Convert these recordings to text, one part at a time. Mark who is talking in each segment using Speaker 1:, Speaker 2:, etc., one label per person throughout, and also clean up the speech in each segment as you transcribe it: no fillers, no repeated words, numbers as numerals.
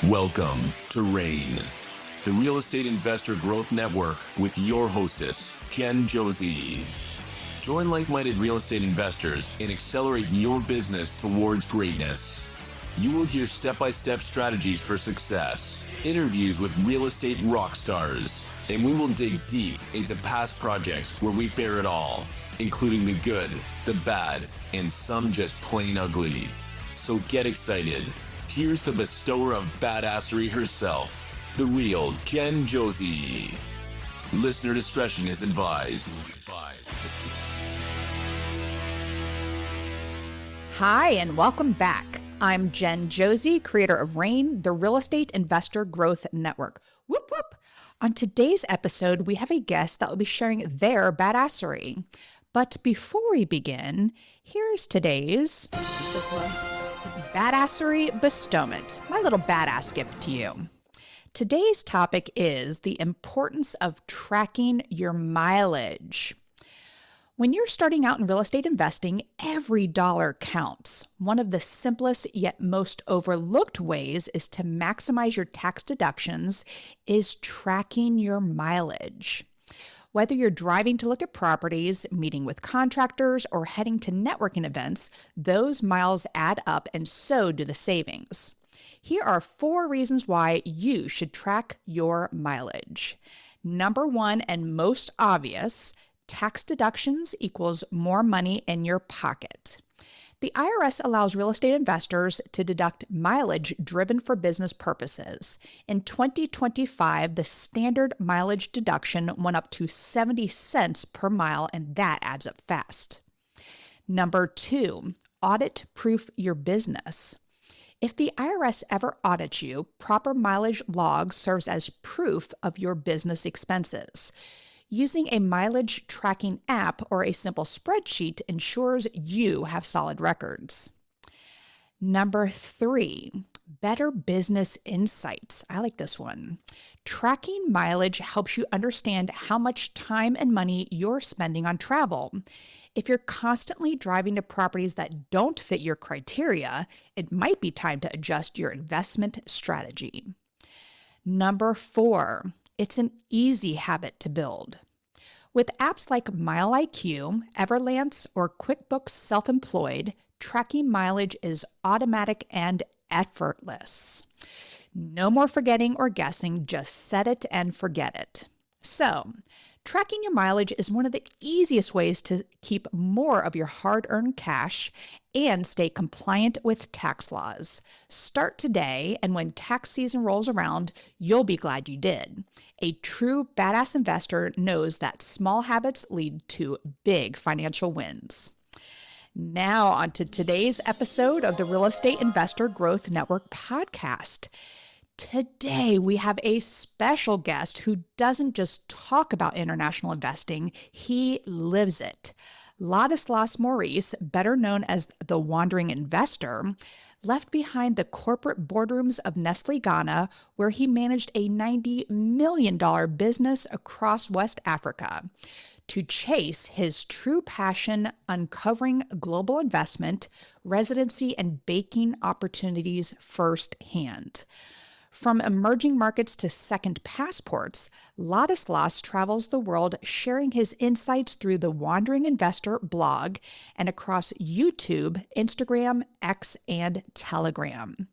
Speaker 1: Welcome to RAIN, the Real Estate Investor Growth Network with your hostess, Jen Josie. Join like-minded real estate investors and accelerate your business towards greatness. You will hear step-by-step strategies for success, interviews with real estate rock stars, and we will dig deep into past projects where we bear it all, including the good, the bad, and some just plain ugly. So get excited. Here's the bestower of badassery herself, the real Jen Josie. Listener discretion is advised.
Speaker 2: Hi, and welcome back. I'm Jen Josie, creator of RAIN, the Real Estate Investor Growth Network. Whoop, whoop. On today's episode, we have a guest that will be sharing their badassery. But before we begin, here's today's badassery bestowment, my little badass gift to you. Today's topic is the importance of tracking your mileage. When you're starting out in real estate investing, every dollar counts. One of the simplest yet most overlooked ways is to maximize your tax deductions is tracking your mileage. Whether you're driving to look at properties, meeting with contractors, or heading to networking events, those miles add up and so do the savings. Here are 4 reasons why you should track your mileage. Number 1 and most obvious, tax deductions equals more money in your pocket. The IRS allows real estate investors to deduct mileage driven for business purposes. In 2025, the standard mileage deduction went up to 70 cents per mile, and that adds up fast. Number 2, audit-proof your business. If the IRS ever audits you, proper mileage log serves as proof of your business expenses. Using a mileage tracking app or a simple spreadsheet ensures you have solid records. Number 3, better business insights. I like this one. Tracking mileage helps you understand how much time and money you're spending on travel. If you're constantly driving to properties that don't fit your criteria, it might be time to adjust your investment strategy. Number 4, it's an easy habit to build. With apps like MileIQ, Everlance, or QuickBooks Self-Employed, tracking mileage is automatic and effortless. No more forgetting or guessing, just set it and forget it. So, tracking your mileage is one of the easiest ways to keep more of your hard-earned cash and stay compliant with tax laws. Start today, and when tax season rolls around, you'll be glad you did. A true badass investor knows that small habits lead to big financial wins. Now, on to today's episode of the Real Estate Investor Growth Network podcast. Today, we have a special guest who doesn't just talk about international investing, he lives it. Ladislas Maurice, better known as the Wandering Investor, left behind the corporate boardrooms of Nestle Ghana, where he managed a $90 million business across West Africa, to chase his true passion, uncovering global investment, residency, and banking opportunities firsthand. From emerging markets to second passports, Ladislas travels the world sharing his insights through the Wandering Investor blog and across YouTube, Instagram, X, and Telegram.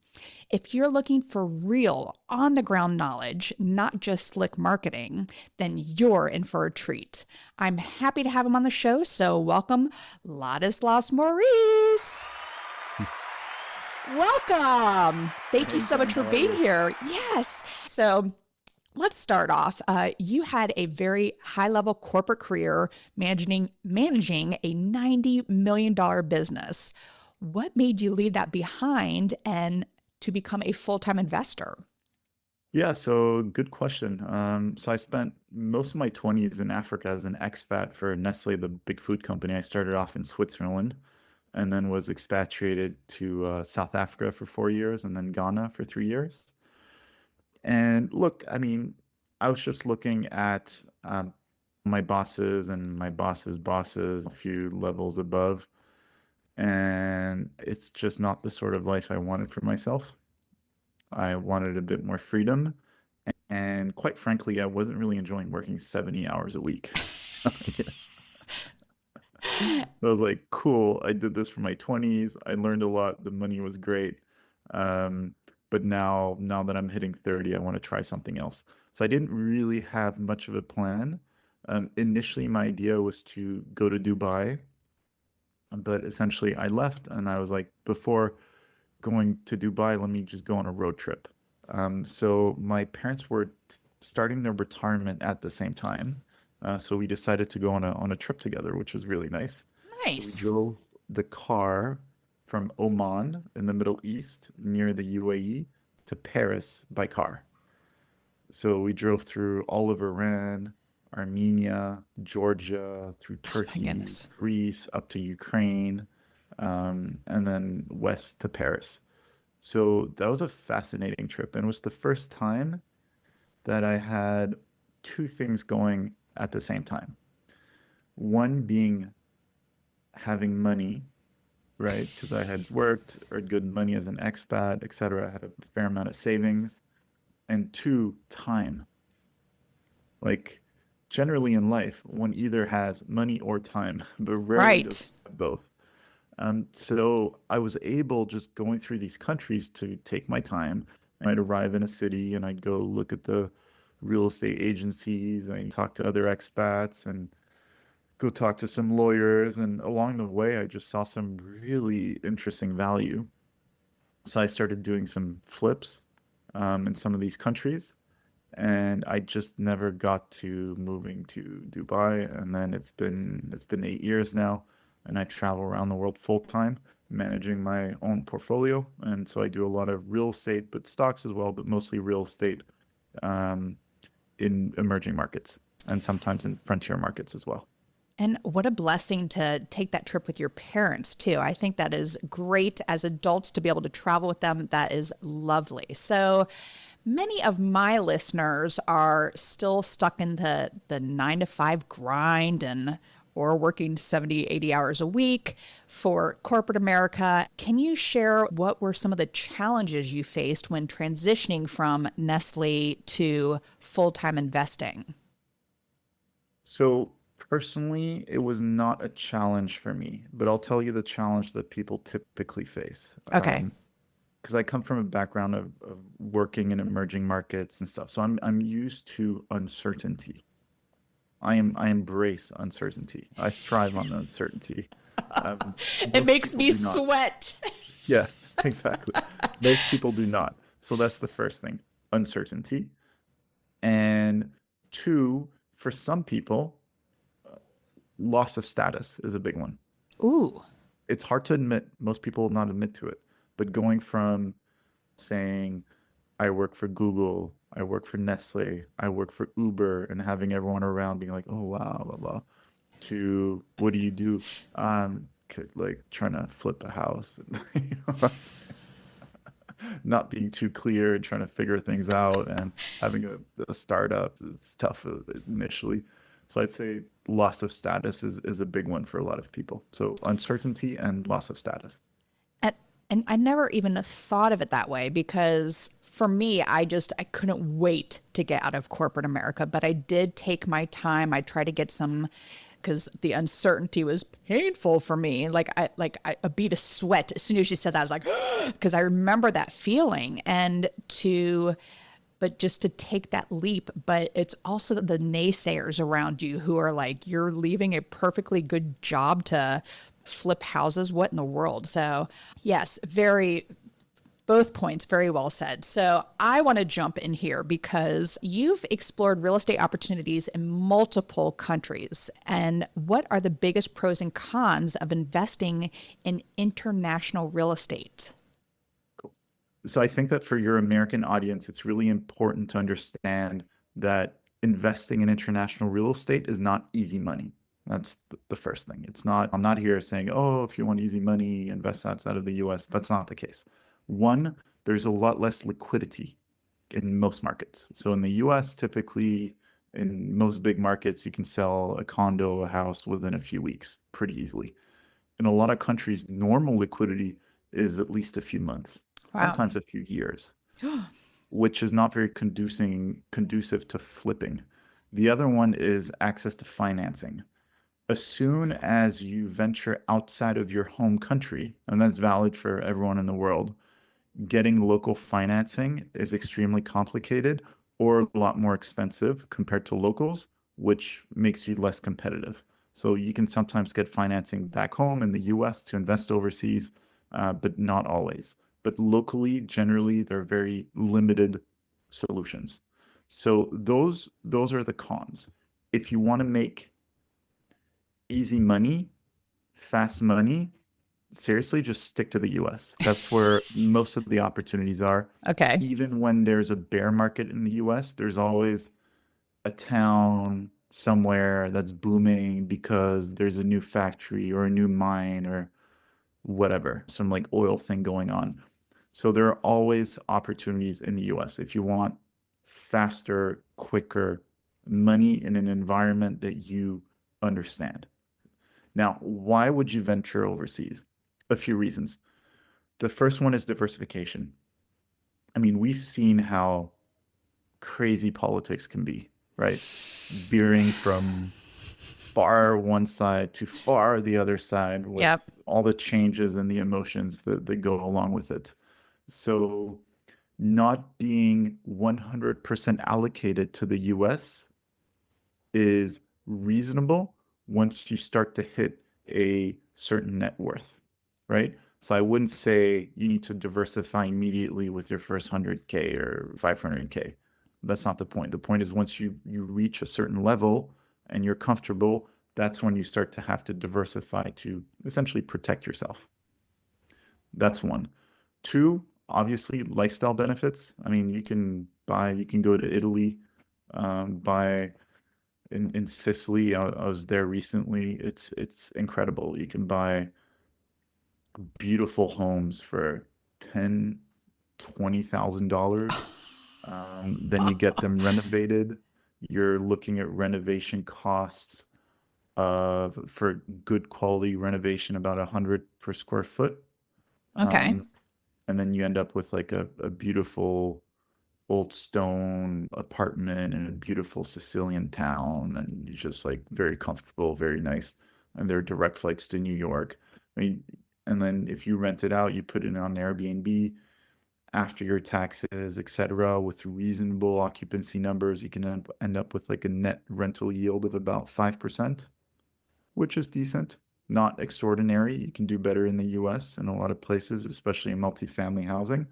Speaker 2: If you're looking for real, on-the-ground knowledge, not just slick marketing, then you're in for a treat. I'm happy to have him on the show, so welcome, Ladislas Maurice. Welcome. Thank you so much for being here. Yes. So let's start off. You had a very high-level corporate career managing a $90 million business. What made you leave that behind and to become a full-time investor?
Speaker 3: Yeah, so good question. So I spent most of my 20s in Africa as an expat for Nestle, the big food company. I started off in Switzerland and then was expatriated to South Africa for 4 years and then Ghana for 3 years. And look, I mean, I was just looking at my bosses and my boss's bosses a few levels above, and it's just not the sort of life I wanted for myself. I wanted a bit more freedom. And quite frankly, I wasn't really enjoying working 70 hours a week. So I was like, cool, I did this for my 20s. I learned a lot. The money was great. Um, but now that I'm hitting 30, I want to try something else. So I didn't really have much of a plan. Initially, my idea was to go to Dubai, but essentially I left and I was like, before going to Dubai, let me just go on a road trip. So my parents were starting their retirement at the same time. So we decided to go on a trip together, which was really nice. So we
Speaker 2: Nice.
Speaker 3: drove the car from Oman in the Middle East near the UAE to Paris by car. So we drove through all of Iran, Armenia, Georgia, through
Speaker 2: Oh my
Speaker 3: Turkey,
Speaker 2: goodness.
Speaker 3: Greece, up to Ukraine, and then west to Paris. So that was a fascinating trip, and it was the first time that I had two things going at the same time. One being having money, right? Because I had worked, earned good money as an expat, etc. I had a fair amount of savings. And two, time. Like generally in life, one either has money or time, but rarely does
Speaker 2: Right.
Speaker 3: one have both. So I was able, just going through these countries, to take my time. I'd arrive in a city and I'd go look at the real estate agencies. I'd talk to other expats and go talk to some lawyers. And along the way, I just saw some really interesting value. So I started doing some flips in some of these countries, and I just never got to moving to Dubai. And then it's been 8 years now, and I travel around the world full time, managing my own portfolio. And so I do a lot of real estate, but stocks as well, but mostly real estate um, in emerging markets and sometimes in frontier markets as well.
Speaker 2: And what a blessing to take that trip with your parents, too. I think that is great as adults to be able to travel with them. That is lovely. So many of my listeners are still stuck in the 9 to 5 grind and or working 70, 80 hours a week for corporate America. Can you share what were some of the challenges you faced when transitioning from Nestle to full-time investing?
Speaker 3: So personally, it was not a challenge for me, but I'll tell you the challenge that people typically face.
Speaker 2: Okay.
Speaker 3: Because I come from a background of working in emerging markets and stuff. So I'm used to uncertainty. I embrace uncertainty. I thrive on uncertainty.
Speaker 2: It
Speaker 3: Most
Speaker 2: makes
Speaker 3: people
Speaker 2: me
Speaker 3: do not.
Speaker 2: sweat.
Speaker 3: Yeah, exactly. Most people do not. So that's the first thing, uncertainty. And two, for some people, loss of status is a big one.
Speaker 2: Ooh.
Speaker 3: It's hard to admit. Most people will not admit to it. But going from saying, I work for Google, I work for Nestle, I work for Uber, and having everyone around being like, oh, wow, blah, blah, to what do you do? Like trying to flip a house, not being too clear and trying to figure things out, and having a startup. It's tough initially. So I'd say loss of status is a big one for a lot of people. So uncertainty and loss of status.
Speaker 2: And and I never even thought of it that way because for me, I couldn't wait to get out of corporate America, but I did take my time. I tried to get some because the uncertainty was painful for me. A bead of sweat as soon as you said that. I was like, because I remember that feeling. But just to take that leap. But it's also the naysayers around you who are like, you're leaving a perfectly good job to flip houses. What in the world? So, yes, both points very well said. So, I want to jump in here because you've explored real estate opportunities in multiple countries. And what are the biggest pros and cons of investing in international real estate?
Speaker 3: Cool. So I think that for your American audience, it's really important to understand that investing in international real estate is not easy money. That's the first thing. It's not, I'm not here saying, oh, if you want easy money, invest outside of the US. That's not the case. One, there's a lot less liquidity in most markets. So in the US, typically in most big markets, you can sell a condo, a house within a few weeks pretty easily. In a lot of countries, normal liquidity is at least a few months,
Speaker 2: Wow.
Speaker 3: sometimes a few years. which is not very conducive to flipping. The other one is access to financing. As soon as you venture outside of your home country, and that's valid for everyone in the world, getting local financing is extremely complicated or a lot more expensive compared to locals, which makes you less competitive. So you can sometimes get financing back home in the US to invest overseas, but not always. But locally, generally, they're very limited solutions. So those are the cons. If you want to make easy money, fast money, seriously, just stick to the US. That's where most of the opportunities are.
Speaker 2: Okay.
Speaker 3: Even when there's a bear market in the US, there's always a town somewhere that's booming because there's a new factory or a new mine or whatever, some like oil thing going on. So there are always opportunities in the US if you want faster, quicker money in an environment that you understand. Now, why would you venture overseas? A few reasons. The first one is diversification. I mean, we've seen how crazy politics can be, right? Veering from far one side to far the other side with
Speaker 2: Yep.
Speaker 3: all the changes and the emotions that go along with it. So, not being 100% allocated to the US is reasonable once you start to hit a certain net worth, right? So I wouldn't say you need to diversify immediately with your first 100K or 500K. That's not the point. The point is once you reach a certain level and you're comfortable, that's when you start to have to diversify to essentially protect yourself. That's one. Two, obviously, lifestyle benefits. I mean, you can go to Italy, buy in Sicily. I was there recently. It's incredible. You can buy beautiful homes for 10, $20,000. Then you get them renovated. You're looking at renovation costs of for good quality renovation about 100 per square foot.
Speaker 2: Okay.
Speaker 3: Um, and then you end up with like a beautiful old stone apartment in a beautiful Sicilian town, and you're just like very comfortable, very nice. And there are direct flights to New York. I mean, and then if you rent it out, you put it on Airbnb after your taxes, etc., with reasonable occupancy numbers, you can end up with like a net rental yield of about 5%, which is decent, not extraordinary. You can do better in the US in a lot of places, especially in multifamily housing.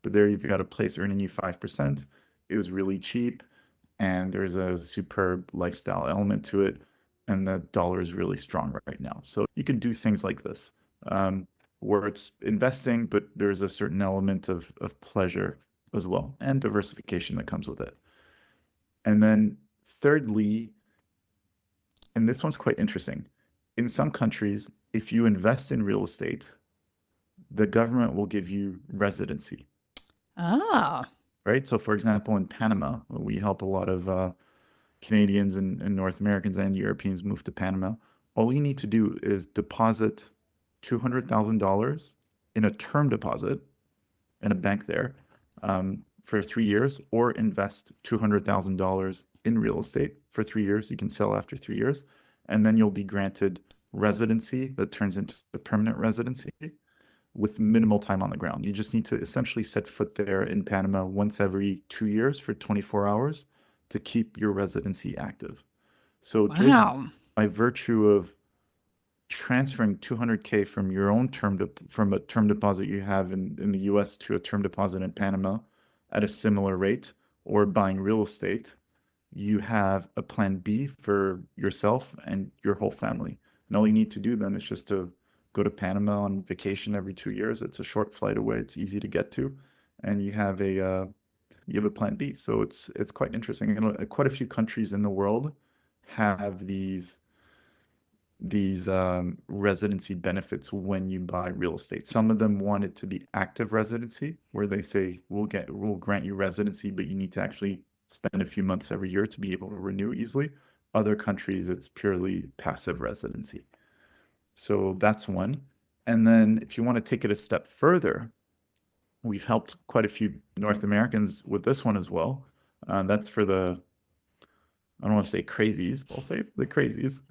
Speaker 3: But there you've got a place earning you 5%. It was really cheap, and there's a superb lifestyle element to it. And the dollar is really strong right now. So you can do things like this, where it's investing, but there's a certain element of pleasure as well and diversification that comes with it. And then thirdly, and this one's quite interesting. In some countries, if you invest in real estate, the government will give you residency,
Speaker 2: Ah,
Speaker 3: right? So, for example, in Panama, we help a lot of Canadians and North Americans and Europeans move to Panama. All you need to do is deposit $200,000 in a term deposit in a bank there for 3 years, or invest $200,000 in real estate for 3 years. You can sell after 3 years, and then you'll be granted residency that turns into a permanent residency with minimal time on the ground. You just need to essentially set foot there in Panama once every 2 years for 24 hours to keep your residency active. So just
Speaker 2: wow.
Speaker 3: by virtue of transferring 200K from your own from a term deposit you have in the US to a term deposit in Panama at a similar rate, or buying real estate, you have a plan B for yourself and your whole family. And all you need to do then is just to go to Panama on vacation every 2 years. It's a short flight away. It's easy to get to, and you have a plan B. So it's quite interesting. And quite a few countries in the world have these residency benefits when you buy real estate. Some of them want it to be active residency, where they say we'll grant you residency, but you need to actually spend a few months every year to be able to renew easily. Other countries, it's purely passive residency. So that's one. And then if you want to take it a step further, We've helped quite a few North Americans with this one as well. That's for the, I don't want to say crazies, but I'll say the crazies.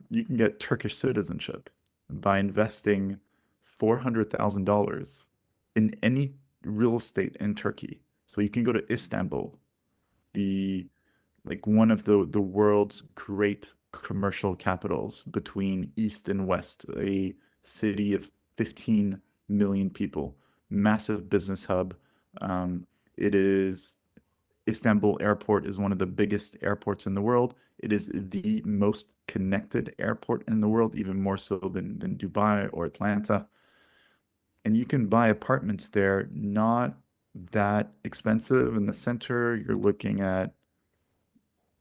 Speaker 3: You can get Turkish citizenship by investing $400,000 in any real estate in Turkey. So you can go to Istanbul, the like one of the world's great commercial capitals between East and West, a city of 15 million people, massive business hub. It is Istanbul Airport is one of the biggest airports in the world. It is the most connected airport in the world, even more so than Dubai or Atlanta. And you can buy apartments there, not that expensive in the center. You're looking at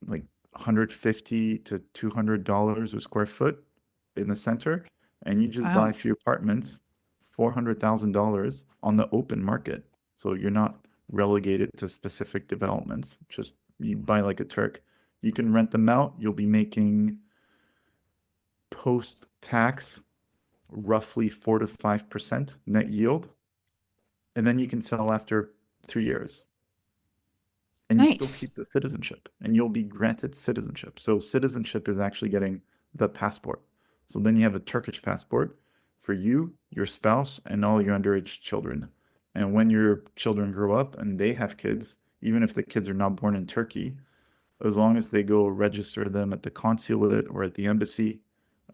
Speaker 3: like 150 to $200 a square foot in the center, and you just buy
Speaker 2: Wow.
Speaker 3: a few apartments, $400,000 on the open market. So you're not relegated to specific developments. Just you buy like a Turk. You can rent them out. You'll be making post-tax roughly 4 to 5% net yield, and then you can sell after 3 years. And you still
Speaker 2: Nice.
Speaker 3: keep the citizenship and you'll be granted citizenship. So citizenship is actually getting the passport. So then you have a Turkish passport for you, your spouse, and all your underage children. And when your children grow up and they have kids, even if the kids are not born in Turkey, as long as they go register them at the consulate or at the embassy,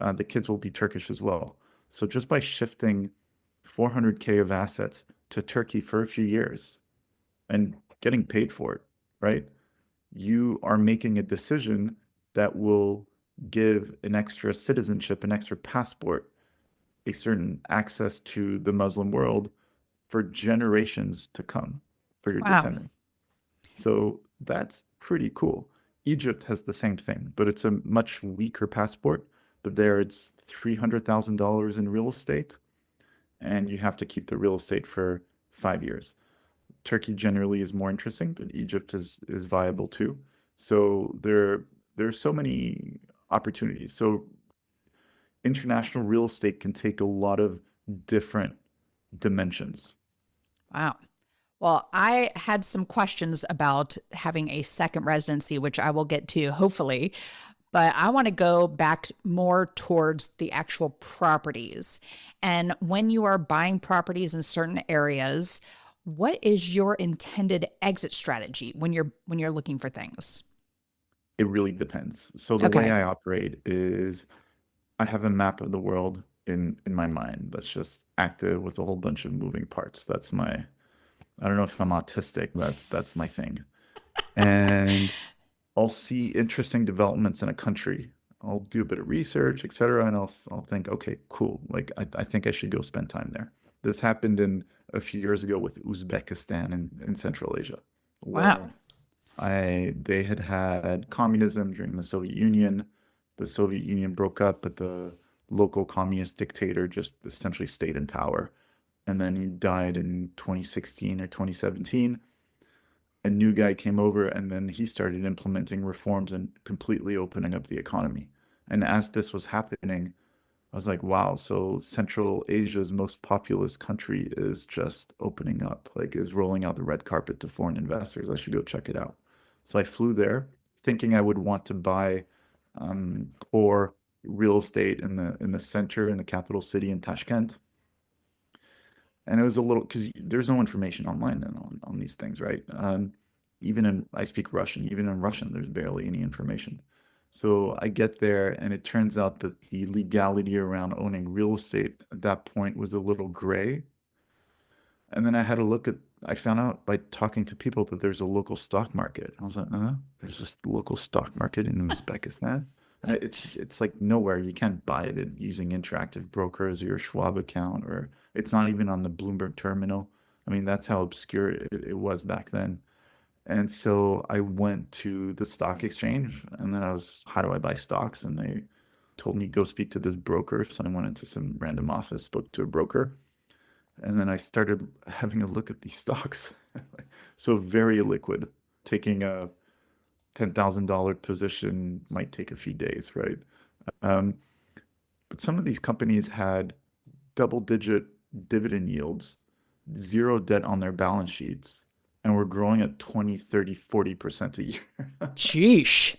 Speaker 3: the kids will be Turkish as well. So just by shifting 400K of assets to Turkey for a few years and getting paid for it, right? You are making a decision that will give an extra citizenship, an extra passport, a certain access to the Muslim world for generations to come, for your
Speaker 2: Wow.
Speaker 3: descendants. So that's pretty cool. Egypt has the same thing, but it's a much weaker passport. But there it's $300,000 in real estate, and you have to keep the real estate for 5 years. Turkey generally is more interesting, but Egypt is viable too. So there's so many opportunities. So international real estate can take a lot of different dimensions.
Speaker 2: Wow. Well, I had some questions about having a second residency, which I will get to hopefully, but I want to go back more towards the actual properties. And when you are buying properties in certain areas, what is your intended exit strategy when you're looking for things?
Speaker 3: It really depends. So the way
Speaker 2: Okay.
Speaker 3: I operate is I have a map of the world in my mind that's just active with a whole bunch of moving parts. That's my, I don't know if I'm autistic, that's my thing. And I'll see interesting developments in a country. I'll do a bit of research, etc., and I'll think, okay, cool. Like I think I should go spend time there. This happened in a few years ago with Uzbekistan in Central Asia,
Speaker 2: Wow.
Speaker 3: where I they had had communism during the Soviet Union. The Soviet Union broke up, but the local communist dictator just essentially stayed in power. And then he died in 2016 or 2017. A new guy came over and then he started implementing reforms and completely opening up the economy. And as this was happening, I was like, wow, so Central Asia's most populous country is just opening up, like is rolling out the red carpet to foreign investors. I should go check it out. So I flew there thinking I would want to buy core real estate in the center, in the capital city in Tashkent. And it was a little because there's no information online then on these things, right? Even in I speak Russian, even in Russian, there's barely any information. So I get there, and it turns out that the legality around owning real estate at that point was a little gray. And then I had to look at, I found out by talking to people that there's a local stock market. I was like, there's this local stock market in Uzbekistan. And it's like nowhere. You can't buy it using Interactive Brokers or your Schwab account, or it's not even on the Bloomberg terminal. I mean, that's how obscure it was back then. And so I went to the stock exchange and then I was, how do I buy stocks? And they told me, go speak to this broker. So I went into some random office, spoke to a broker. And then I started having a look at these stocks. So very liquid. Taking a $10,000 position might take a few days, right? Um, but some of these companies had double digit dividend yields, zero debt on their balance sheets, and we're growing at 20, 30, 40% a year.
Speaker 2: Sheesh.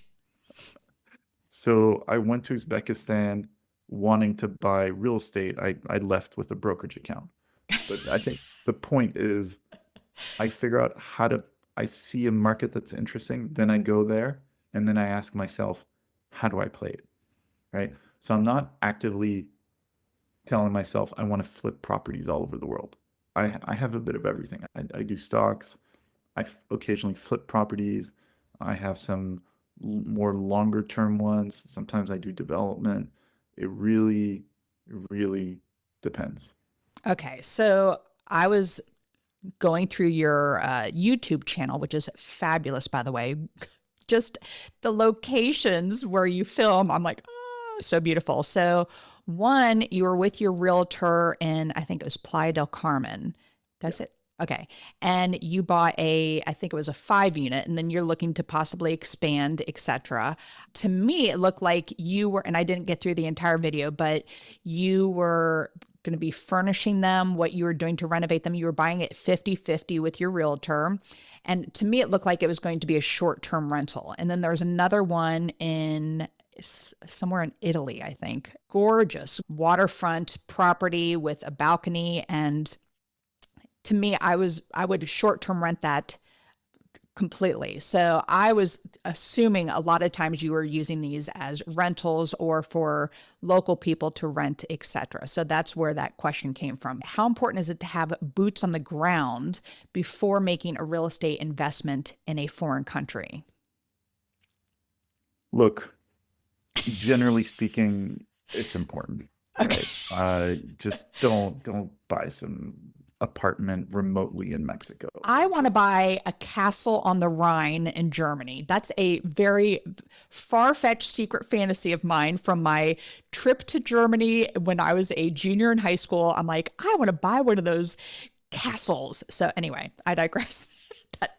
Speaker 3: So I went to Uzbekistan wanting to buy real estate. I left with a brokerage account. But I think the point is I figure out how to, I see a market that's interesting, then I go there, and then I ask myself, how do I play it? Right? So I'm not actively telling myself I want to flip properties all over the world. I have a bit of everything. I do stocks. Occasionally flip properties. I have some more longer term ones. Sometimes I do development. It really depends.
Speaker 2: Okay, so I was going through your YouTube channel, which is fabulous, by the way. Just the locations where you film, I'm like, oh, so beautiful. So, one, you were with your realtor in, I think it was Playa del Carmen.
Speaker 3: Yeah.
Speaker 2: That's it. Okay. And you bought a, I think it was a 5 unit, and then you're looking to possibly expand, etc. To me, it looked like you were, and I didn't get through the entire video, but you were going to be furnishing them, what you were doing to renovate them. You were buying it 50-50 with your realtor. And to me, it looked like it was going to be a short term rental. And then there was another one in somewhere in Italy, I think. Gorgeous waterfront property with a balcony. And to me, I would short term rent that completely. So I was assuming a lot of times you were using these as rentals or for local people to rent, etc. So that's where that question came from. How important is it to have boots on the ground before making a real estate investment in a foreign country?
Speaker 3: Look, generally speaking, it's important,
Speaker 2: Okay.
Speaker 3: right? Just don't buy some apartment remotely in Mexico.
Speaker 2: I
Speaker 3: Like
Speaker 2: want to
Speaker 3: just
Speaker 2: buy a castle on the Rhine in Germany. That's a very far-fetched secret fantasy of mine from my trip to Germany when I was a junior in high school. I'm like, I want to buy one of those castles. So anyway, I digress.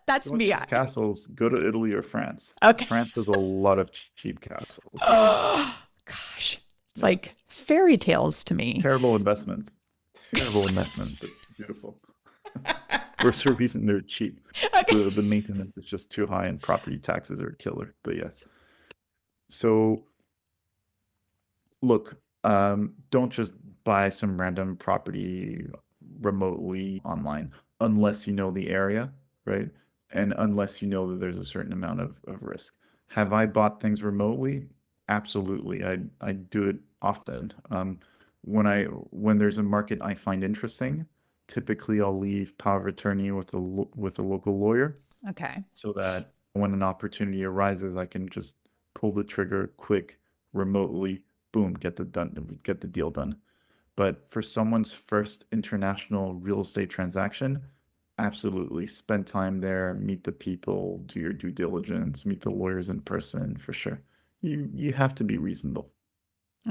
Speaker 2: That's
Speaker 3: you want
Speaker 2: me.
Speaker 3: cheap castles, go to Italy or France.
Speaker 2: Okay.
Speaker 3: France has a lot of cheap castles.
Speaker 2: Oh, gosh. It's
Speaker 3: Yeah.
Speaker 2: like fairy tales to me.
Speaker 3: Terrible investment. Terrible investment, but beautiful. For some reason, they're cheap.
Speaker 2: Okay.
Speaker 3: The maintenance is just too high, and property taxes are a killer. But yes. So look, don't just buy some random property remotely online unless you know the area, right? And unless you know that there's a certain amount of risk. Have I bought things remotely? Absolutely. I do it often. When there's a market I find interesting, typically I'll leave power of attorney with with a local lawyer
Speaker 2: Okay.
Speaker 3: so that when an opportunity arises, I can just pull the trigger quick, remotely, boom, get the deal done. But for someone's first international real estate transaction, absolutely spend time there, meet the people, do your due diligence, meet the lawyers in person for sure. You have to be reasonable.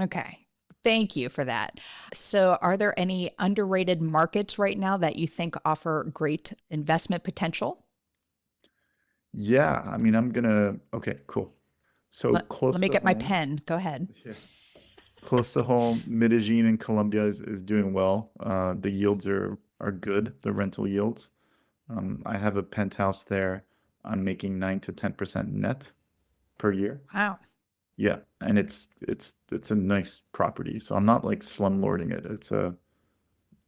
Speaker 2: Okay. Thank you for that. So, are there any underrated markets right now that you think offer great investment potential?
Speaker 3: Yeah, I mean, okay, cool. So
Speaker 2: Let
Speaker 3: close
Speaker 2: me
Speaker 3: to
Speaker 2: get my
Speaker 3: home,
Speaker 2: pen. Go ahead.
Speaker 3: yeah. Close to home, Medellin in Colombia is doing well. The yields are good, the rental yields. I have a penthouse there. I'm making 9 to 10% net per year.
Speaker 2: Wow.
Speaker 3: Yeah, and it's a nice property. So I'm not like slumlording it. It's a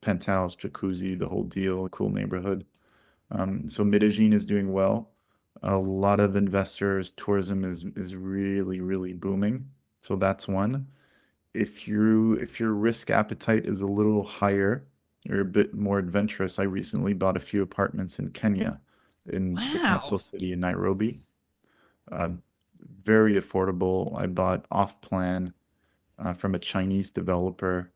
Speaker 3: penthouse, jacuzzi, the whole deal, cool neighborhood. So Medellin is doing well. A lot of investors, tourism is really booming. So that's one. If your risk appetite is a little higher, you're a bit more adventurous. I recently bought a few apartments in Kenya, in the capital
Speaker 2: Wow.
Speaker 3: city in Nairobi. Uh, Very affordable. I bought off plan from a Chinese developer.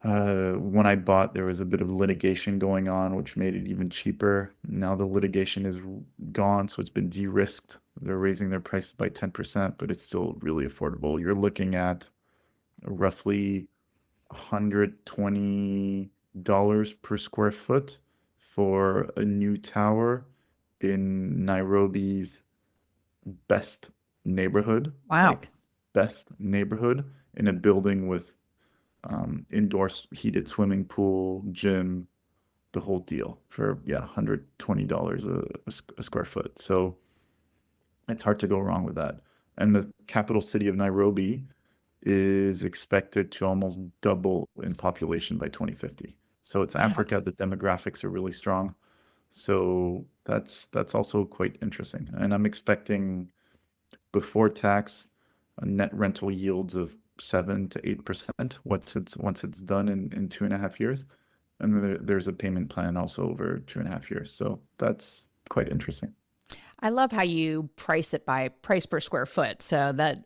Speaker 3: When I bought, there was a bit of litigation going on, which made it even cheaper. Now the litigation is gone, so it's been de-risked. They're raising their prices by 10%, but it's still really affordable. You're looking at roughly $120 per square foot for a new tower in Nairobi's best neighborhood,
Speaker 2: Wow.
Speaker 3: like best neighborhood in a building with indoor heated swimming pool, gym, the whole deal for, yeah, $120 a square foot. So it's hard to go wrong with that. And the capital city of Nairobi is expected to almost double in population by 2050. So it's
Speaker 2: Wow.
Speaker 3: Africa. The demographics are really strong. So that's also quite interesting. And I'm expecting before tax net rental yields of 7 to 8% once it's done in 2.5 years. And then there's a payment plan also over 2.5 years. So that's quite interesting.
Speaker 2: I love how you price it by price per square foot. So that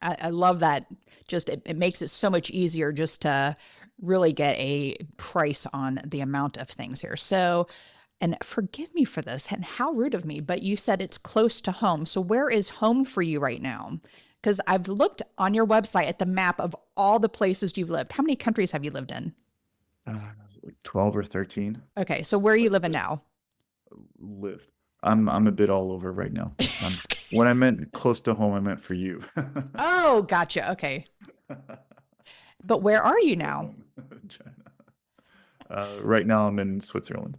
Speaker 2: I love that. Just it makes it so much easier just to really get a price on the amount of things here. So, and forgive me for this, and how rude of me, but you said it's close to home. So where is home for you right now? Because I've looked on your website at the map of all the places you've lived. How many countries have you lived in?
Speaker 3: Uh, like 12 or 13.
Speaker 2: Okay, so where are you
Speaker 3: But
Speaker 2: living now?
Speaker 3: lived. I'm a bit all over right now. When I meant close to home, I meant for you.
Speaker 2: Oh, gotcha. Okay. But where are you
Speaker 3: For
Speaker 2: now?
Speaker 3: home, China. Right now I'm in Switzerland.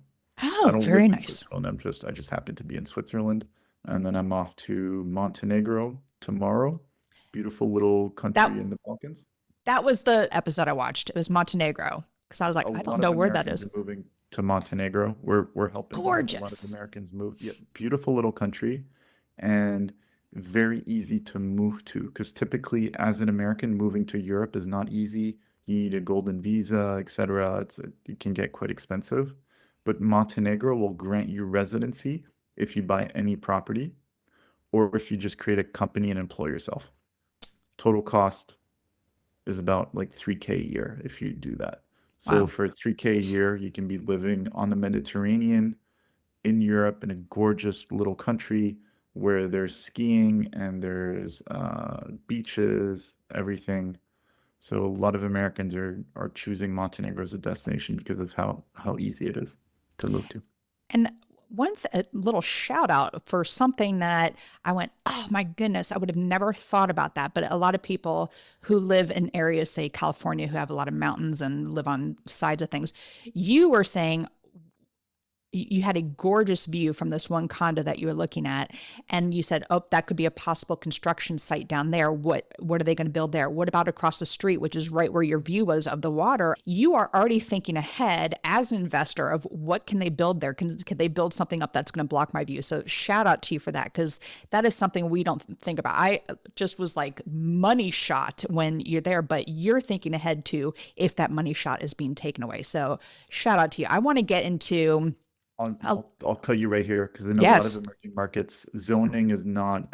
Speaker 3: I
Speaker 2: Oh,
Speaker 3: don't live
Speaker 2: very
Speaker 3: in
Speaker 2: nice.
Speaker 3: Switzerland. I just happen to be in Switzerland, and then I'm off to Montenegro tomorrow. Beautiful little
Speaker 2: That
Speaker 3: country in the Balkans.
Speaker 2: that was the episode I watched. It was Montenegro because I was like,
Speaker 3: A
Speaker 2: I don't
Speaker 3: lot
Speaker 2: know
Speaker 3: of
Speaker 2: where that
Speaker 3: Americans
Speaker 2: is.
Speaker 3: are moving to Montenegro. We're helping a lot of
Speaker 2: Gorgeous.
Speaker 3: Americans move. Yeah, beautiful little country, and very easy to move to. Because typically, as an American, moving to Europe is not easy. You need a golden visa, etc. It can get quite expensive. But Montenegro will grant you residency if you buy any property, or if you just create a company and employ yourself. Total cost is about like 3K a year if you do that. So
Speaker 2: Wow.
Speaker 3: for 3K a year, you can be living on the Mediterranean in Europe in a gorgeous little country where there's skiing and there's beaches, everything. So a lot of Americans are choosing Montenegro as a destination because of how easy it is to move to.
Speaker 2: And a little shout out for something that I went, oh my goodness, I would have never thought about that. But a lot of people who live in areas, say California, who have a lot of mountains and live on sides of things, you were saying you had a gorgeous view from this one condo that you were looking at, and you said, oh, that could be a possible construction site down there. What are they going to build there? What about across the street, which is right where your view was of the water? You are already thinking ahead as an investor of what can they build there. Can they build something up that's going to block my view? So shout out to you for that, because that is something we don't think about. I just was like money shot when you're there, but you're thinking ahead to if that money shot is being taken away. So shout out to you. I want to get into
Speaker 3: I'll cut you right here because in a lot of
Speaker 2: yes.
Speaker 3: emerging markets, zoning is not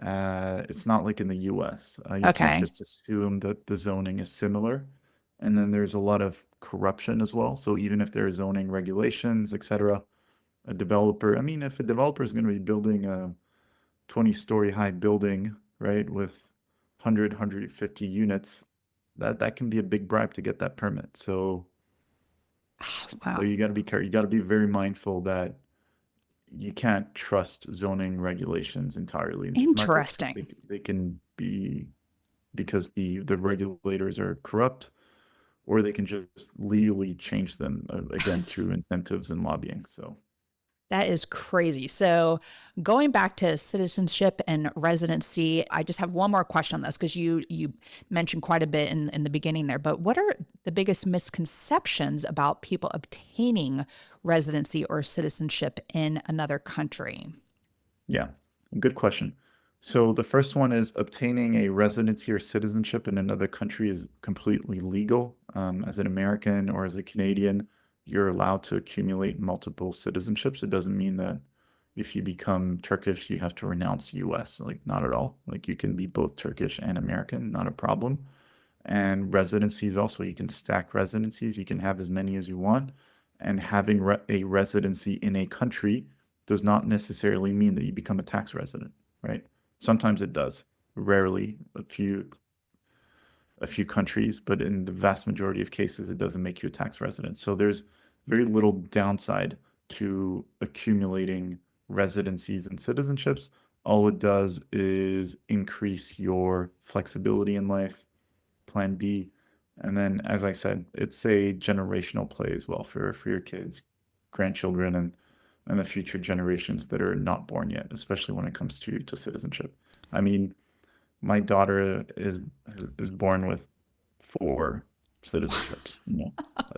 Speaker 3: it's not like in the US. You can't
Speaker 2: Okay.
Speaker 3: just assume that the zoning is similar. And then there's a lot of corruption as well. So even if there are zoning regulations, etc., if a developer is going to be building a 20-story high building, right, with 150 units, that can be a big bribe to get that permit. So
Speaker 2: Wow.
Speaker 3: you got to be careful. You got to be very mindful that you can't trust zoning regulations entirely in these markets because
Speaker 2: Interesting.
Speaker 3: they can be because the regulators are corrupt, or they can just legally change them again through incentives and lobbying. So
Speaker 2: That is crazy. So, going back to citizenship and residency, I just have one more question on this because you mentioned quite a bit in the beginning there. But what are the biggest misconceptions about people obtaining residency or citizenship in another country?
Speaker 3: yeah, good question. So the first one is obtaining a residency or citizenship in another country is completely legal. As an American or as a Canadian, you're allowed to accumulate multiple citizenships. It doesn't mean that if you become Turkish, you have to renounce US. Like, not at all. Like, you can be both Turkish and American, not a problem. And residencies also, you can stack residencies. You can have as many as you want. And having a residency in a country does not necessarily mean that you become a tax resident, right? Sometimes it does. Rarely, a few countries, but in the vast majority of cases, it doesn't make you a tax resident. So there's very little downside to accumulating residencies and citizenships. All it does is increase your flexibility in life. Plan B, And then, as I said, it's a generational play as well for your kids, grandchildren, and the future generations that are not born yet, especially when it comes to citizenship. I mean, my daughter is born with four citizenships.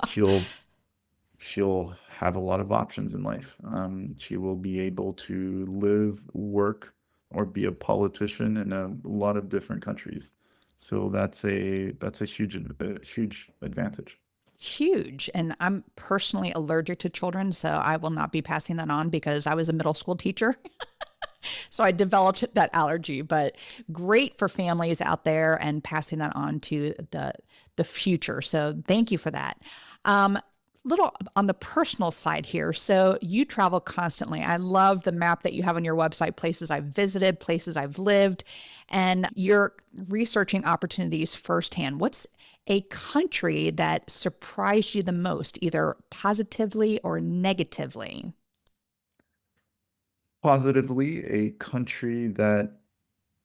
Speaker 3: She'll she'll have a lot of options in life. She will be able to live, work, or be a politician in a lot of different countries. So that's a huge advantage.
Speaker 2: Huge. And I'm personally allergic to children, so I will not be passing that on because I was a middle school teacher. So I developed that allergy, but great for families out there and passing that on to the future. So thank you for that. Um, Little on the personal side here. So you travel constantly. I love the map that you have on your website, places I've visited, places I've lived, and you're researching opportunities firsthand. What's a country that surprised you the most, either positively or negatively?
Speaker 3: Positively, a country that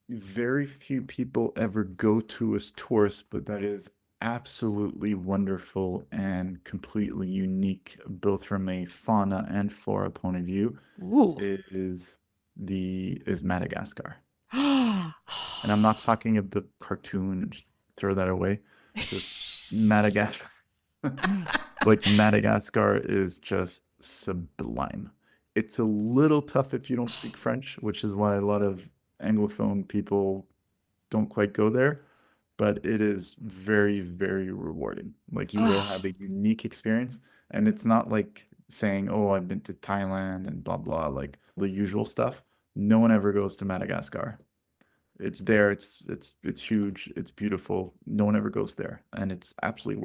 Speaker 3: very few people ever go to as tourists, but that is absolutely wonderful and completely unique, both from a fauna and flora point of view,
Speaker 2: Ooh.
Speaker 3: is is Madagascar. And I'm not talking of the cartoon, just throw that away. Just Madagascar. Like Madagascar is just sublime. It's a little tough if you don't speak French, which is why a lot of Anglophone people don't quite go there, but it is very, very rewarding. Like you will have a unique experience, and it's not like saying, "Oh, I've been to Thailand and blah blah," like the usual stuff. No one ever goes to Madagascar. It's there, it's huge, it's beautiful. No one ever goes there, and it's absolutely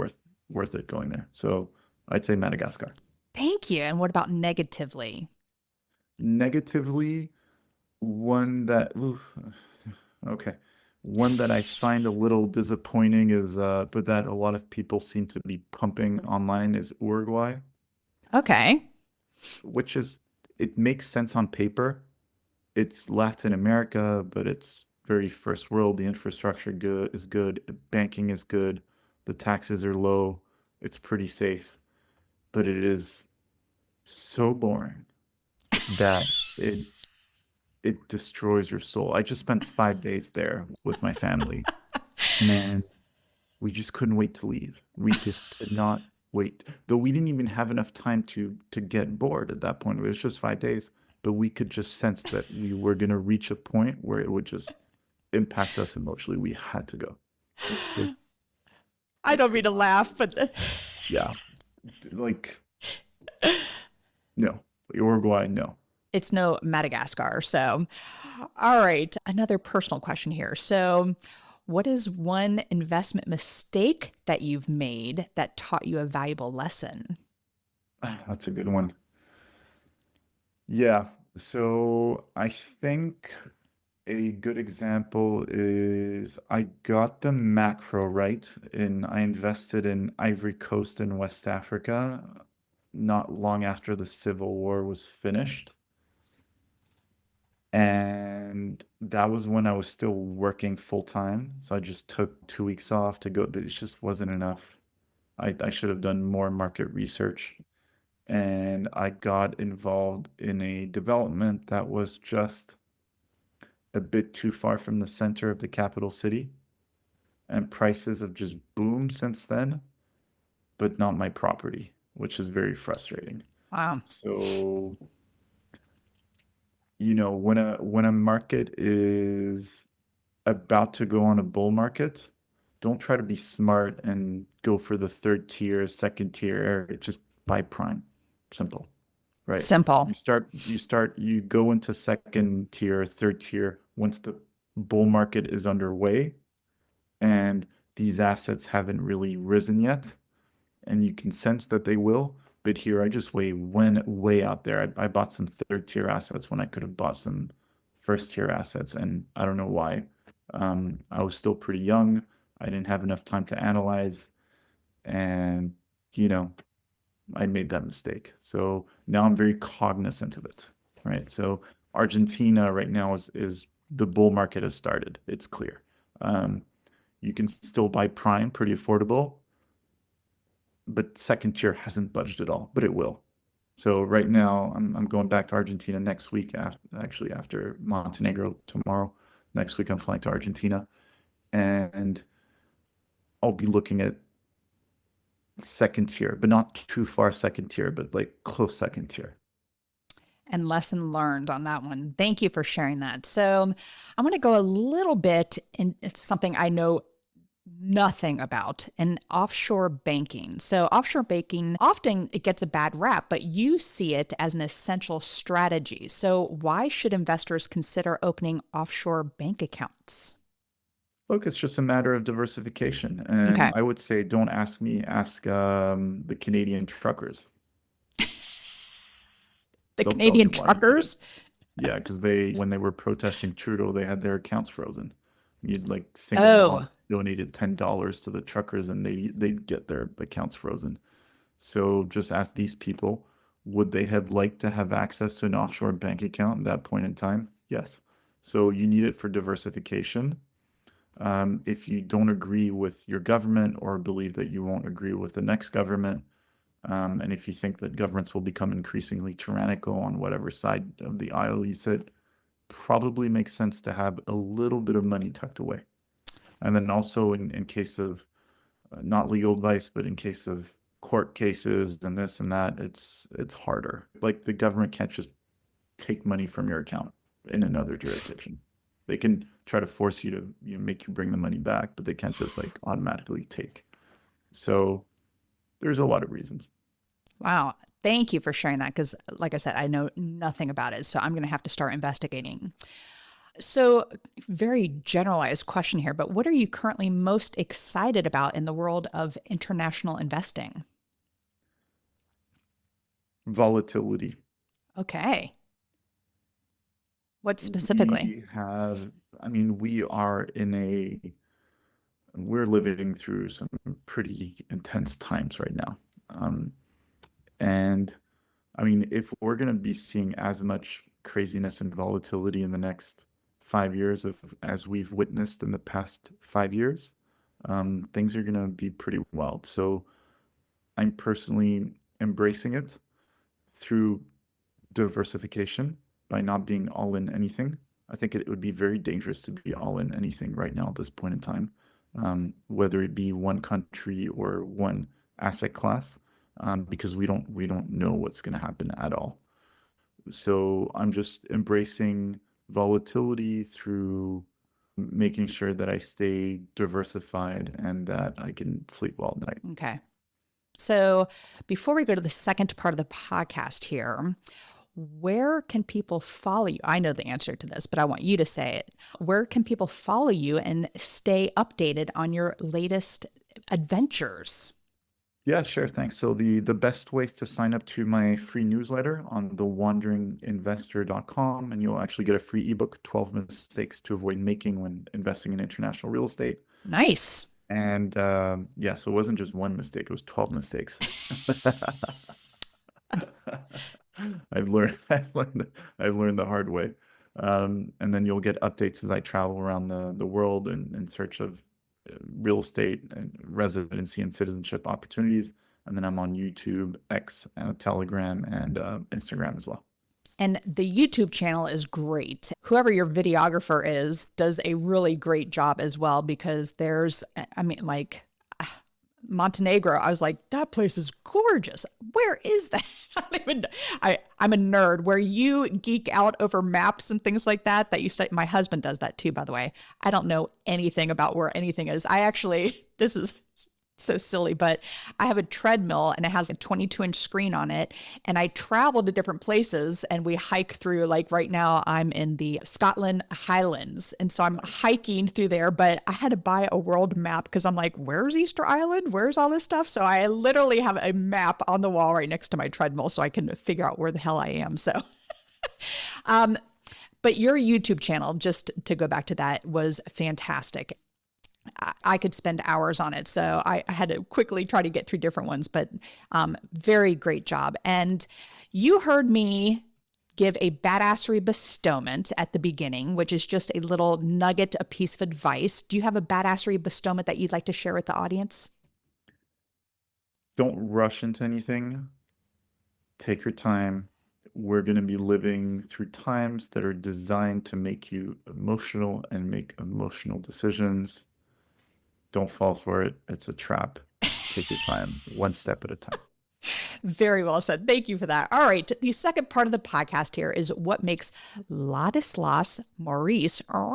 Speaker 3: worth it going there. So I'd say Madagascar.
Speaker 2: Thank you. And what about negatively?
Speaker 3: Negatively, one that oof, okay. One that I find a little disappointing is but that a lot of people seem to be pumping online is Uruguay,
Speaker 2: Okay.
Speaker 3: which is it makes sense on paper. It's Latin America, but it's very first world. The infrastructure good, banking is good, the taxes are low, it's pretty safe, but it is so boring that it destroys your soul. I just spent 5 days there with my family. Man, we just couldn't wait to leave. We just could not wait. Though we didn't even have enough time to get bored at that point. It was just 5 days, but we could just sense that we were gonna reach a point where it would just impact us emotionally. We had to go. It's just
Speaker 2: I don't mean to laugh, but
Speaker 3: yeah, like no. Uruguay, no.
Speaker 2: it's no Madagascar. So, all right. Another personal question here. So, what is one investment mistake that you've made that taught you a valuable lesson?
Speaker 3: That's a good one. Yeah. So I think a good example is I got the macro right and I invested in Ivory Coast in West Africa not long after the Civil War was finished. And that was when I was still working full time. So I just took 2 weeks off to go, but it just wasn't enough. I should have done more market research. And I got involved in a development that was just a bit too far from the center of the capital city. And prices have just boomed since then, but not my property, which is very frustrating.
Speaker 2: Wow.
Speaker 3: So, when a market is about to go on a bull market, don't try to be smart and go for the third tier, second tier area. Just buy prime. Simple. Right.
Speaker 2: Simple.
Speaker 3: You go into second tier, third tier once the bull market is underway and these assets haven't really risen yet, and you can sense that they will. But here, I just went way out there. I bought some third tier assets when I could have bought some first tier assets, and I don't know why. I was still pretty young. I didn't have enough time to analyze, and you know, I made that mistake. So now I'm very cognizant of it, right? So Argentina right now is the bull market has started. It's clear. Um, You can still buy prime pretty affordable, but second tier hasn't budged at all, but it will. So right now, I'm going back to Argentina next week, after Montenegro tomorrow. Next week, I'm flying to Argentina, and I'll be looking at second tier, but not too far second tier, but like close second tier.
Speaker 2: And lesson learned on that one. Thank you for sharing that. So I want to go a little bit into something I know nothing about, and offshore banking. So offshore banking, often it gets a bad rap, but you see it as an essential strategy. So why should investors consider opening offshore bank accounts?
Speaker 3: Look, it's just a matter of diversification. And
Speaker 2: Okay.
Speaker 3: I would say, don't ask me, ask the Canadian truckers.
Speaker 2: The
Speaker 3: They'll tell you
Speaker 2: Canadian
Speaker 3: why you need it.
Speaker 2: truckers?
Speaker 3: Yeah, because when they were protesting Trudeau, they had their accounts frozen. You'd like single mom
Speaker 2: Oh,
Speaker 3: donated $10 to the truckers and they'd get their accounts frozen. So just ask these people, would they have liked to have access to an offshore bank account at that point in time? Yes. So you need it for diversification. If you don't agree with your government or believe that you won't agree with the next government, and if you think that governments will become increasingly tyrannical on whatever side of the aisle you sit, probably makes sense to have a little bit of money tucked away. And then also in case of not legal advice, but in case of court cases and this and that, it's harder. Like the government can't just take money from your account in another jurisdiction. They can try to force you to make you bring the money back, but they can't just like automatically take. So there's a lot of reasons.
Speaker 2: wow. Thank you for sharing that because, like I said, I know nothing about it. So I'm going to have to start investigating. So, very generalized question here, but what are you currently most excited about in the world of international investing?
Speaker 3: Volatility.
Speaker 2: Okay. What specifically?
Speaker 3: We have, I mean, we're living through some pretty intense times right now. And I mean, if we're going to be seeing as much craziness and volatility in the next 5 years as we've witnessed in the past 5 years, things are going to be pretty wild. So I'm personally embracing it through diversification by not being all in anything. I think it would be very dangerous to be all in anything right now at this point in time, whether it be one country or one asset class, because we don't know what's going to happen at all. So I'm just embracing volatility through making sure that I stay diversified and that I can sleep well at night.
Speaker 2: Okay. So, before we go to the second part of the podcast here, where can people follow you? I know the answer to this, but I want you to say it. Where can people follow you and stay updated on your latest adventures?
Speaker 3: Yeah, sure. Thanks. So the best way to sign up to my free newsletter on thewanderinginvestor.com, and you'll actually get a free ebook, 12 mistakes to avoid making when investing in international real estate.
Speaker 2: Nice.
Speaker 3: And yeah, so it wasn't just one mistake, it was 12 mistakes. I've learned the hard way. And then you'll get updates as I travel around the world in search of real estate and residency and citizenship opportunities. And then I'm on YouTube, X, Telegram, and Instagram as well.
Speaker 2: And the YouTube channel is great. Whoever your videographer is does a really great job as well because I mean, like Montenegro, I was like, that place is gorgeous. Where is that? I'm a nerd where you geek out over maps and things like that you study. My husband does that too, by the way. I don't know anything about where anything is. This is so silly, but I have a treadmill and it has a 22-inch screen on it. And I travel to different places and we hike through, like right now I'm in the Scotland Highlands. And so I'm hiking through there, but I had to buy a world map because I'm like, where's Easter Island? Where's all this stuff? So I literally have a map on the wall right next to my treadmill so I can figure out where the hell I am. So, but your YouTube channel, just to go back to that, was fantastic. I could spend hours on it. So I had to quickly try to get through different ones, but very great job. And you heard me give a badassery bestowment at the beginning, which is just a little nugget, a piece of advice. Do you have a badassery bestowment that you'd like to share with the audience?
Speaker 3: Don't rush into anything. Take your time. We're going to be living through times that are designed to make you emotional and make emotional decisions. Don't fall for it. It's a trap. Take your time, one step at a time.
Speaker 2: Very well said. Thank you for that. All right. The second part of the podcast here is what makes Ladislas Maurice. I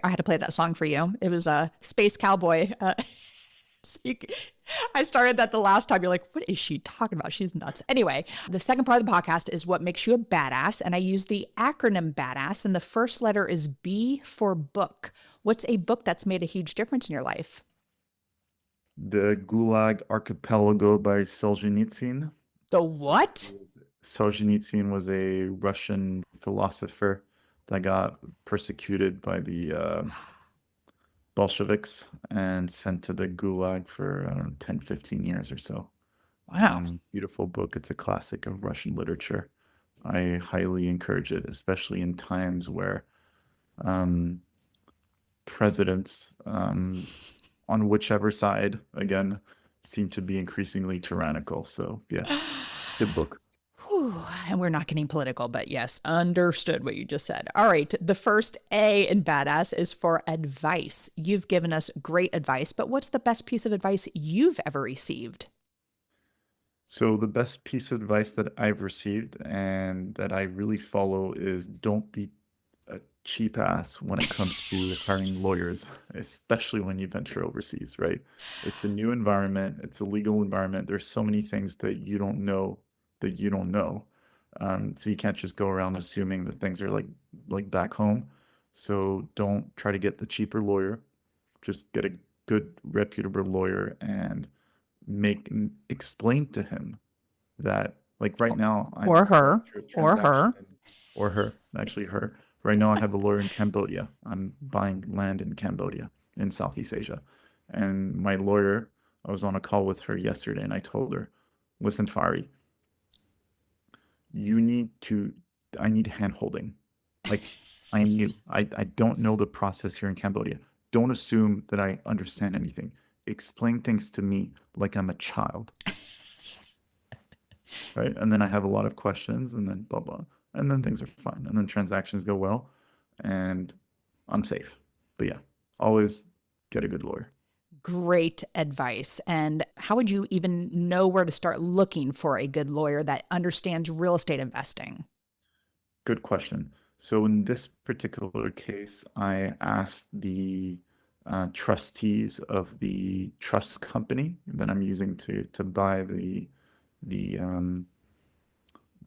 Speaker 2: had to play that song for you. It was a Space Cowboy. I started that the last time. You're like, what is she talking about? She's nuts. Anyway, the second part of the podcast is what makes you a badass. And I use the acronym BADASS. And the first letter is B for book. What's a book that's made a huge difference in your life?
Speaker 3: The Gulag Archipelago by Solzhenitsyn.
Speaker 2: The what?
Speaker 3: Solzhenitsyn was a Russian philosopher that got persecuted by the Bolsheviks and sent to the Gulag for, I don't know, 10, 15 years or so.
Speaker 2: Wow.
Speaker 3: Beautiful book. It's a classic of Russian literature. I highly encourage it, especially in times where presidents, on whichever side, again, seem to be increasingly tyrannical. So, yeah, good book.
Speaker 2: Whew. And we're not getting political, but yes, understood what you just said. All right. The first A in badass is for advice. You've given us great advice, but what's the best piece of advice you've ever received?
Speaker 3: So the best piece of advice that I've received and that I really follow is don't be a cheap ass when it comes to hiring lawyers, especially when you venture overseas, right? It's a new environment. It's a legal environment. There's so many things that you don't know that you don't know. So you can't just go around assuming that things are like back home. So don't try to get the cheaper lawyer. Just get a good, reputable lawyer and explain to him that, like, right now
Speaker 2: Or her,
Speaker 3: or her, actually her. Right now I have a lawyer in Cambodia. I'm buying land in Cambodia in Southeast Asia. And my lawyer, I was on a call with her yesterday and I told her, listen, Fari, I need hand holding. Like, I need, I don't know the process here in Cambodia. Don't assume that I understand anything. Explain things to me like I'm a child. Right? And then I have a lot of questions and then blah, blah. And then things are fine. And then transactions go well and I'm safe. But yeah, always get a good lawyer.
Speaker 2: Great advice. And how would you even know where to start looking for a good lawyer that understands real estate investing?
Speaker 3: Good question. So in this particular case, I asked the trustees of the trust company that I'm using to buy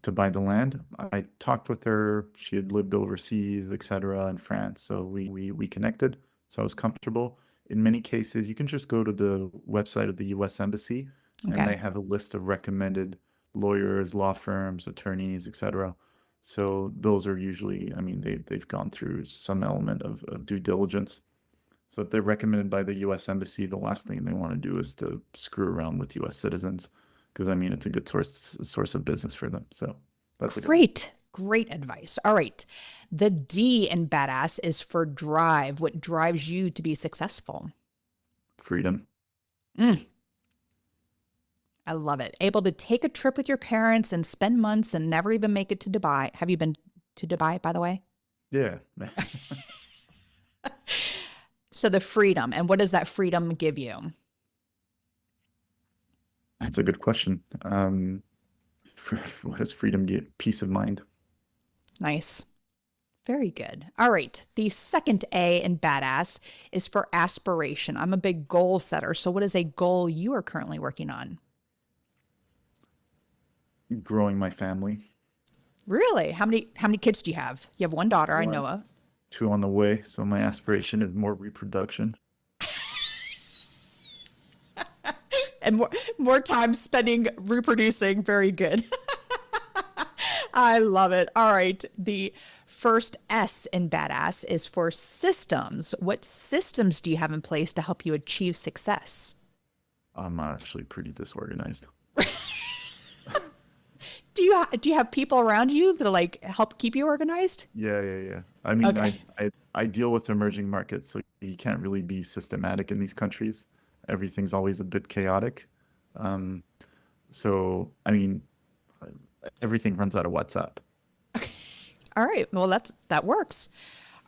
Speaker 3: to buy the land. I talked with her. She had lived overseas, etc., in France. So we connected. So I was comfortable. In many cases, you can just go to the website of the U.S. Embassy, and they have a list of recommended lawyers, law firms, attorneys, etc. So those are usually, I mean, they've gone through some element of due diligence. So if they're recommended by the U.S. Embassy, the last thing they want to do is to screw around with U.S. citizens, because I mean, it's a good source of business for them. So that's
Speaker 2: Great advice. All right. The D in badass is for drive. What drives you to be successful?
Speaker 3: Freedom.
Speaker 2: I love it. Able to take a trip with your parents and spend months and never even make it to Dubai. Have you been to Dubai, by the way?
Speaker 3: Yeah.
Speaker 2: So the freedom, and what does that freedom give you?
Speaker 3: That's a good question. What does freedom give? Peace of mind.
Speaker 2: Nice. Very good. All right. The second A in badass is for aspiration. I'm a big goal setter. So what is a goal you are currently working on?
Speaker 3: Growing my family.
Speaker 2: Really? How many kids do you have? You have one daughter, I know of.
Speaker 3: 2 on the way. So my aspiration is more reproduction.
Speaker 2: And more time spending reproducing. Very good. I love it. All right. The first S in badass is for systems. What systems do you have in place to help you achieve success?
Speaker 3: I'm actually pretty disorganized.
Speaker 2: Do you have people around you that like help keep you organized?
Speaker 3: Yeah. I mean,
Speaker 2: Okay.
Speaker 3: I deal with emerging markets, so you can't really be systematic in these countries. Everything's always a bit chaotic. Um, so, I mean, everything runs out of WhatsApp.
Speaker 2: All right. Well, that works.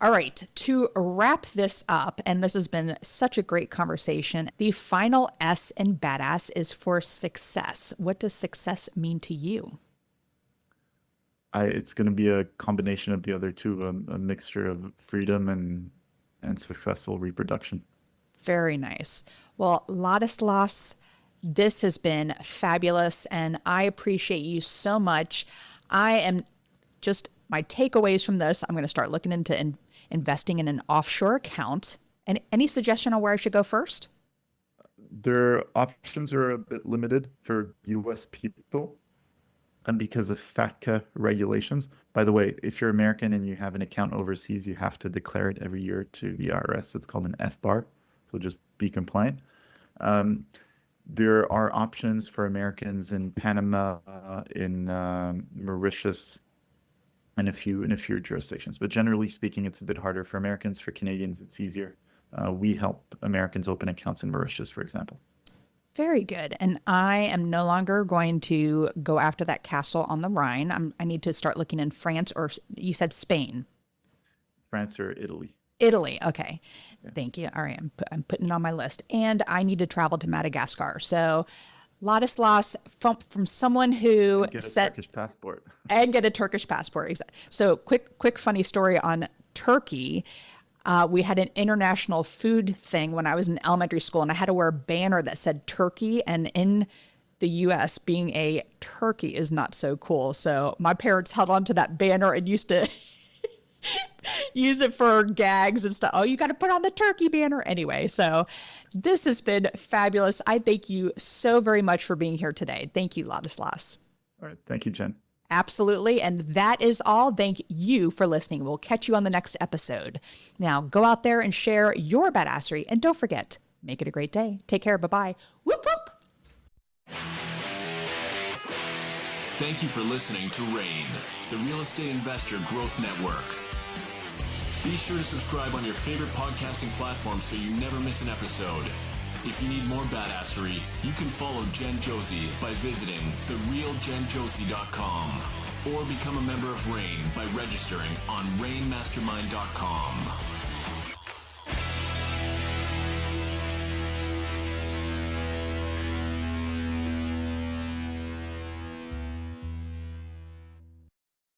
Speaker 2: All right. To wrap this up, and this has been such a great conversation, the final S in badass is for success. What does success mean to you?
Speaker 3: It's going to be a combination of the other two, a mixture of freedom and successful reproduction.
Speaker 2: Very nice. Well, Ladislas, this has been fabulous, and I appreciate you so much. I am just my takeaways from this. I'm going to start looking into investing in an offshore account. And any suggestion on where I should go first?
Speaker 3: Their options are a bit limited for US people and because of FATCA regulations. By the way, if you're American and you have an account overseas, you have to declare it every year to the IRS. It's called an FBAR. So just be compliant. There are options for Americans in Panama, in Mauritius, and a few jurisdictions. But generally speaking, it's a bit harder for Americans. For Canadians, it's easier. We help Americans open accounts in Mauritius, for example.
Speaker 2: Very good. And I am no longer going to go after that castle on the Rhine. I need to start looking in France, or you said Spain.
Speaker 3: France or Italy.
Speaker 2: Italy. Okay.
Speaker 3: Yeah.
Speaker 2: Thank you. All right. I'm putting it on my list. And I need to travel to Madagascar. So Ladislas, from someone who
Speaker 3: Get a
Speaker 2: said,
Speaker 3: Turkish passport.
Speaker 2: and get a Turkish passport. Exactly. So quick funny story on Turkey. We had an international food thing when I was in elementary school, and I had to wear a banner that said Turkey. And in the US, being a turkey is not so cool. So my parents held on to that banner and used to use it for gags and stuff. Oh, you got to put on the turkey banner. Anyway, so this has been fabulous. I thank you so very much for being here today. Thank you, Ladislas.
Speaker 3: All right. Thank you, Jen.
Speaker 2: Absolutely. And that is all. Thank you for listening. We'll catch you on the next episode. Now, go out there and share your badassery. And don't forget, make it a great day. Take care. Bye-bye. Whoop, whoop.
Speaker 1: Thank you for listening to RAIN, the Real Estate Investor Growth Network. Be sure to subscribe on your favorite podcasting platform so you never miss an episode. If you need more badassery, you can follow Jen Josie by visiting therealjenjosie.com or become a member of RAIN by registering on rainmastermind.com.